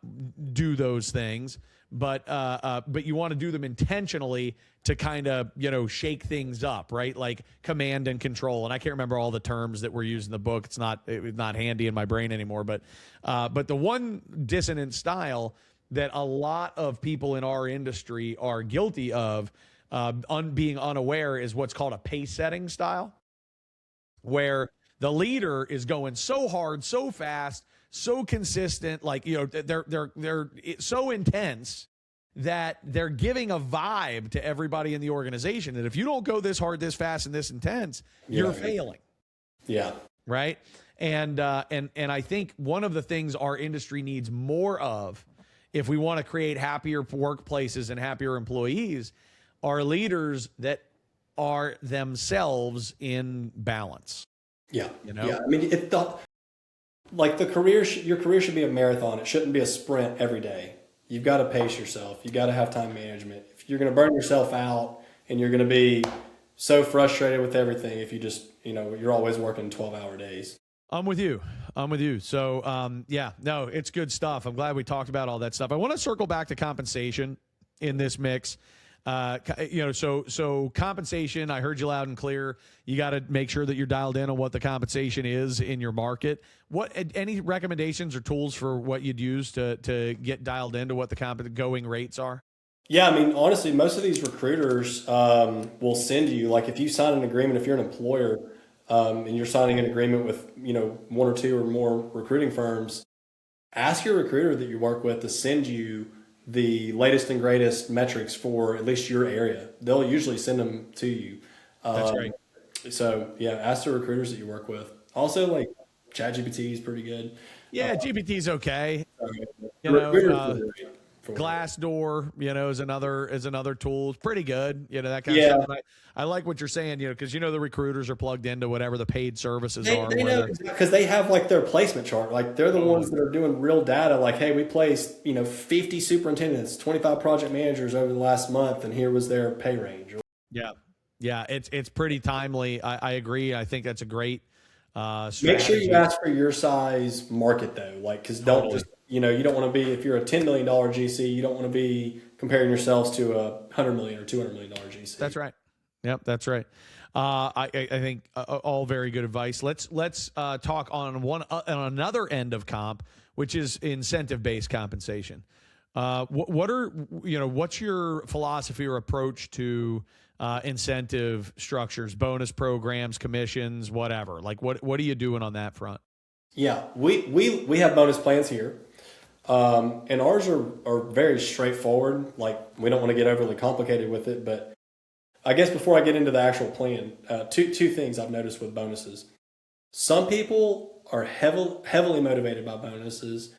do those things, but you want to do them intentionally to kind of shake things up, right? Like command and control. And I can't remember all the terms that were used in the book. It's not handy in my brain anymore. But the one dissonant style that a lot of people in our industry are guilty of, being unaware, is what's called a pace setting style, where the leader is going so hard, so fast, so consistent, like, they're so intense that they're giving a vibe to everybody in the organization that if you don't go this hard, this fast, and this intense, you're failing. Yeah. Right. And I think one of the things our industry needs more of, if we want to create happier workplaces and happier employees, are leaders that are themselves in balance. Yeah. Yeah. I mean, your career should be a marathon. It shouldn't be a sprint every day. You've got to pace yourself. You got to have time management. If you're going to burn yourself out and you're going to be so frustrated with everything, if you just, you're always working 12-hour days. I'm with you. So, it's good stuff. I'm glad we talked about all that stuff. I want to circle back to compensation in this mix. So compensation, I heard you loud and clear. You got to make sure that you're dialed in on what the compensation is in your market. Any recommendations or tools for what you'd use to get dialed into what the going rates are? Yeah. I mean, honestly, most of these recruiters, will send you, like if you sign an agreement, if you're an employer, and you're signing an agreement with, 1 or 2 or more recruiting firms, ask your recruiter that you work with to send you the latest and greatest metrics for at least your area. They'll usually send them to you. That's right. So yeah, ask the recruiters that you work with. Also, like ChatGPT is pretty good. Yeah, GPT's okay. Recruiters Uh, are great for it. Glassdoor, is another tool. It's pretty good, that kind of stuff. And I like what you're saying, because the recruiters are plugged into whatever the paid services are. They know because they have like their placement chart. Like they're the ones that are doing real data. Like, hey, we placed 50 superintendents, 25 project managers over the last month, and here was their pay range. Yeah, it's pretty timely. I agree. I think that's a great strategy. Make sure you ask for your size market though, like because don't just you don't want to be, if you're a $10 million GC, you don't want to be comparing yourselves to a $100 million or $200 million GC. That's right. Yep, that's right. I think all very good advice. Let's talk on another end of comp, which is incentive based compensation. What's your philosophy or approach to incentive structures, bonus programs, commissions, whatever? Like what are you doing on that front? Yeah, we have bonus plans here. And ours are very straightforward. Like we don't want to get overly complicated with it, but I guess before I get into the actual plan, two things I've noticed with bonuses. Some people are heavily motivated by bonuses,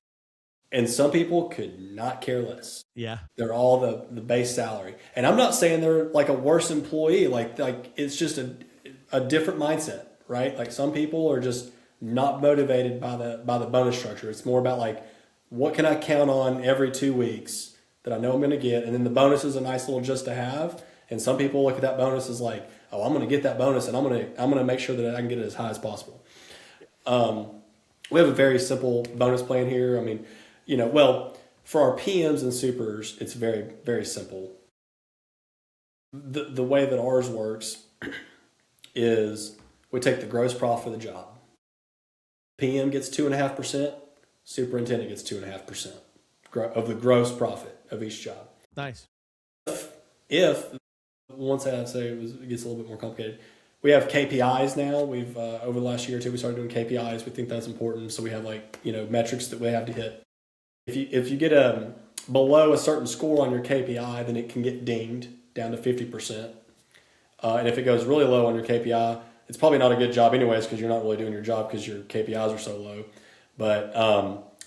and some people could not care less. Yeah. They're all the base salary. And I'm not saying they're like a worse employee. Like it's just a different mindset, right? Like some people are just not motivated by the bonus structure. It's more about like, what can I count on every 2 weeks that I know I'm going to get? And then the bonus is a nice little just to have. And some people look at that bonus as like, oh, I'm going to get that bonus and I'm going to make sure that I can get it as high as possible. We have a very simple bonus plan here. I mean, for our PMs and supers, it's very, very simple. The way that ours works is we take the gross profit of the job. PM gets 2.5%. Superintendent gets 2.5% of the gross profit of each job. Nice. If once I say it gets a little bit more complicated, we have KPIs now. We've over the last year or two, we started doing KPIs. We think that's important. So we have metrics that we have to hit. If you get below a certain score on your KPI, then it can get dinged down to 50%. And if it goes really low on your KPI, it's probably not a good job anyways because you're not really doing your job because your KPIs are so low. But,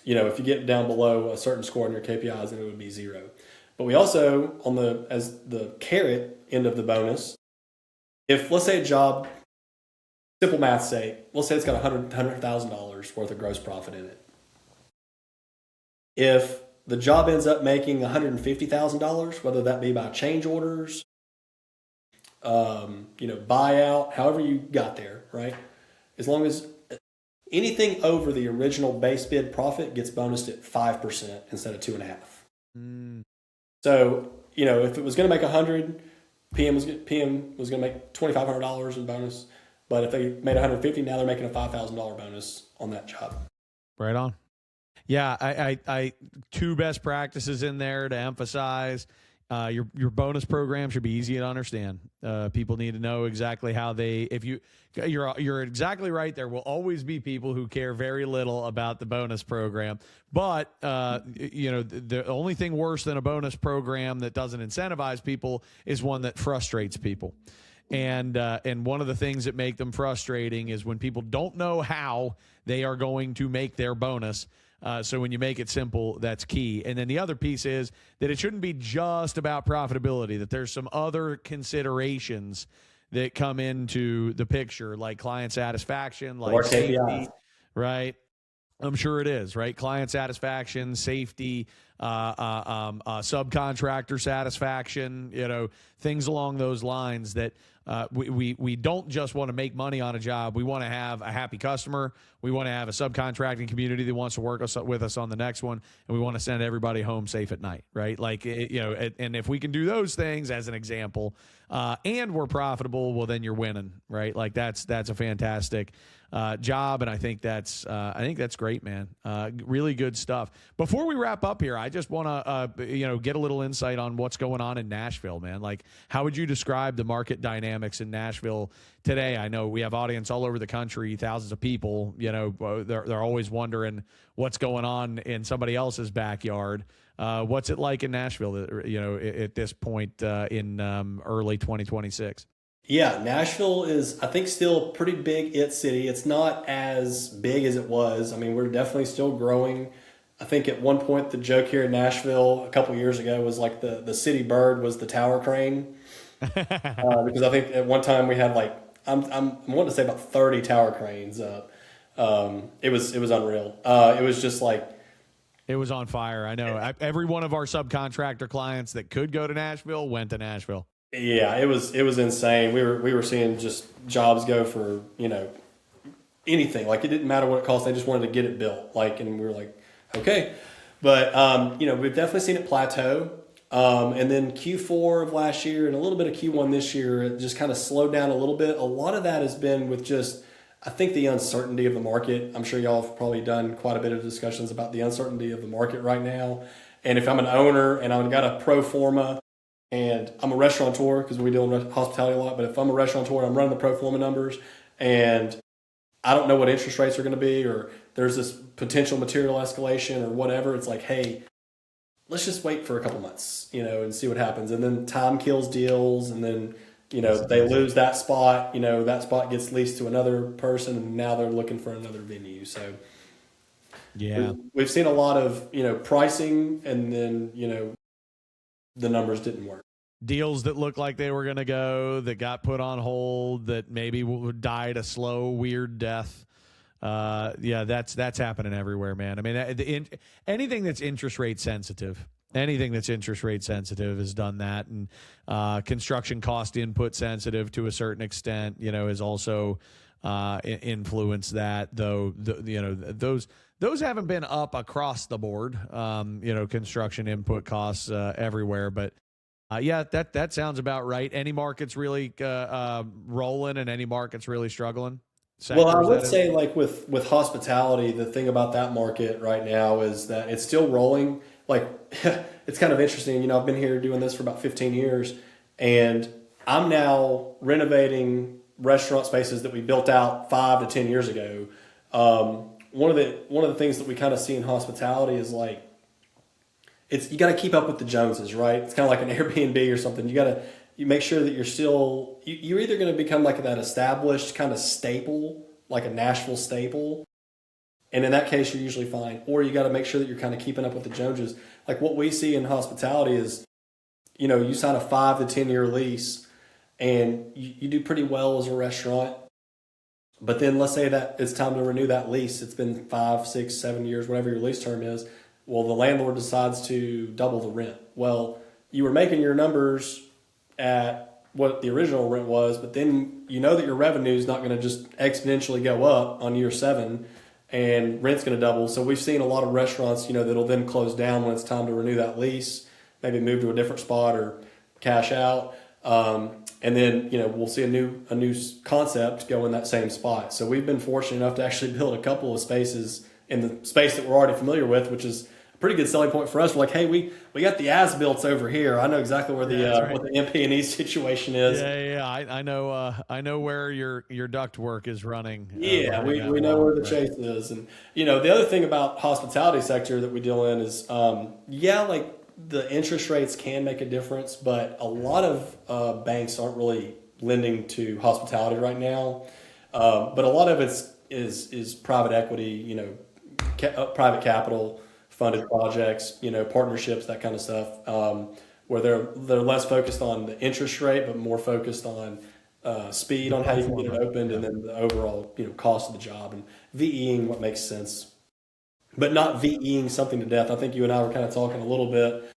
if you get down below a certain score on your KPIs, then it would be 0. But we also, as the carrot end of the bonus, if let's say a job, simple math sake, let's say it's got $100,000 worth of gross profit in it. If the job ends up making $150,000, whether that be by change orders, buyout, however you got there, right? As long as anything over the original base bid profit gets bonused at 5% instead of 2.5%. So, if it was going to make 100, PM was going to make $2,500 in bonus. But if they made 150, now they're making a $5,000 bonus on that job. Right on. Yeah, I two best practices in there to emphasize. Your bonus program should be easy to understand. People need to know exactly how you're exactly right. There will always be people who care very little about the bonus program, but the only thing worse than a bonus program that doesn't incentivize people is one that frustrates people. And one of the things that make them frustrating is when people don't know how they are going to make their bonus. So when you make it simple, that's key. And then the other piece is that it shouldn't be just about profitability, that there's some other considerations that come into the picture, like client satisfaction, like safety, right? I'm sure it is, right? Client satisfaction, safety, subcontractor satisfaction, things along those lines that we don't just want to make money on a job. We want to have a happy customer. We want to have a subcontracting community that wants to work with us on the next one. And we want to send everybody home safe at night, right? And if we can do those things as an example, and we're profitable, well, then you're winning, right? Like that's a fantastic job, and I think that's great, man. Really good stuff. Before we wrap up here, I just want to get a little insight on what's going on in Nashville, man. Like, how would you describe the market dynamics in Nashville today? I know we have audience all over the country, thousands of people. They're always wondering what's going on in somebody else's backyard. What's it like in Nashville, at this point in early 2026? Yeah, Nashville is, I think, still a pretty big city. It's not as big as it was. I mean, we're definitely still growing. I think at one point the joke here in Nashville a couple years ago was like the city bird was the tower crane. Because I think at one time we had like, I'm wanting to say about 30 tower cranes up. It was unreal. It was just like, it was on fire. I know. Every one of our subcontractor clients that could go to Nashville went to Nashville. Yeah, it was insane. We were seeing just jobs go for, anything. Like, it didn't matter what it cost. They just wanted to get it built. Like, and we were like, okay. But, we've definitely seen it plateau. And then Q4 of last year and a little bit of Q1 this year, it just kind of slowed down a little bit. A lot of that has been with just, I think, the uncertainty of the market. I'm sure y'all have probably done quite a bit of discussions about the uncertainty of the market right now. And if I'm an owner and I've got a pro forma, and I'm a restaurateur because we deal in hospitality a lot, but if I'm a restaurateur and I'm running the pro forma numbers and I don't know what interest rates are going to be, or there's this potential material escalation or whatever, it's like, hey, let's just wait for a couple months, and see what happens. And then time kills deals, and then, they lose that spot, that spot gets leased to another person, and now they're looking for another venue. So yeah, we've seen a lot of, pricing, and then, the numbers didn't work. Deals that looked like they were going to go, that got put on hold, that maybe died a slow, weird death. That's happening everywhere, man. I mean, anything that's interest rate sensitive has done that, and construction cost input sensitive to a certain extent, has also influenced that. Though those haven't been up across the board. Construction input costs everywhere, but that sounds about right. Any markets really rolling, and any markets really struggling? Well, I would say, like with hospitality, the thing about that market right now is that it's still rolling. Like, it's kind of interesting. I've been here doing this for about 15 years, and I'm now renovating restaurant spaces that we built out 5 to 10 years ago. One of the things that we kind of see in hospitality is like, you got to keep up with the Joneses, right? It's kind of like an Airbnb or something. You make sure that you're either going to become like that established kind of staple, like a Nashville staple. And in that case, you're usually fine. Or you got to make sure that you're kind of keeping up with the Joneses. Like what we see in hospitality is, you sign a 5 to 10 year lease and you do pretty well as a restaurant. But then let's say that it's time to renew that lease. It's been 5, 6, 7 years, whatever your lease term is. Well, the landlord decides to double the rent. Well, you were making your numbers at what the original rent was, but then that your revenue is not going to just exponentially go up on year 7 and rent's going to double. So we've seen a lot of restaurants, that'll then close down when it's time to renew that lease, maybe move to a different spot or cash out. And then, we'll see a new concept go in that same spot. So we've been fortunate enough to actually build a couple of spaces in the space that we're already familiar with, which is a pretty good selling point for us. We're like, hey, we got the as-builts over here. I know exactly where what the MP&E situation is. Yeah. I know where your duct work is running. Yeah, we know where the chase is. And, the other thing about hospitality sector that we deal in is, like, the interest rates can make a difference, but a lot of banks aren't really lending to hospitality right now. But a lot of it is private equity, private capital funded projects, partnerships, that kind of stuff, where they're less focused on the interest rate, but more focused on speed on how you can get it opened, and then the overall cost of the job, and VEing what makes sense. But not VEing something to death. I think you and I were kind of talking a little bit.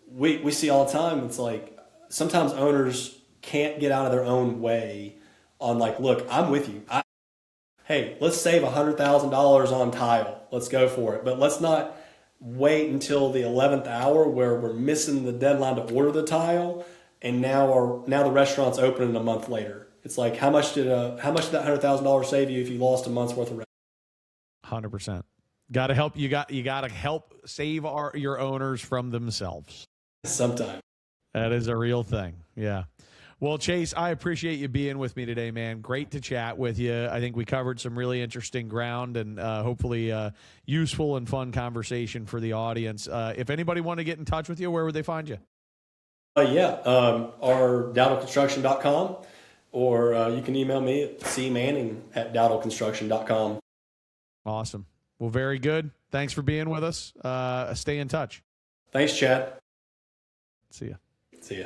We see all the time. It's like sometimes owners can't get out of their own way on like, look, I'm with you. Hey, let's save $100,000 on tile. Let's go for it. But let's not wait until the 11th hour where we're missing the deadline to order the tile, and now the restaurant's opening a month later. It's like, how much did that $100,000 save you if you lost a month's worth of rent? 100%. Got to help. You got to help save your owners from themselves. Sometimes. That is a real thing. Yeah. Well, Chase, I appreciate you being with me today, man. Great to chat with you. I think we covered some really interesting ground and hopefully useful and fun conversation for the audience. If anybody want to get in touch with you, where would they find you? Our dowdleconstruction.com, or you can email me at cmanning@dowdleconstruction.com. Awesome. Well, very good. Thanks for being with us. Stay in touch. Thanks, Chad. See ya. See ya.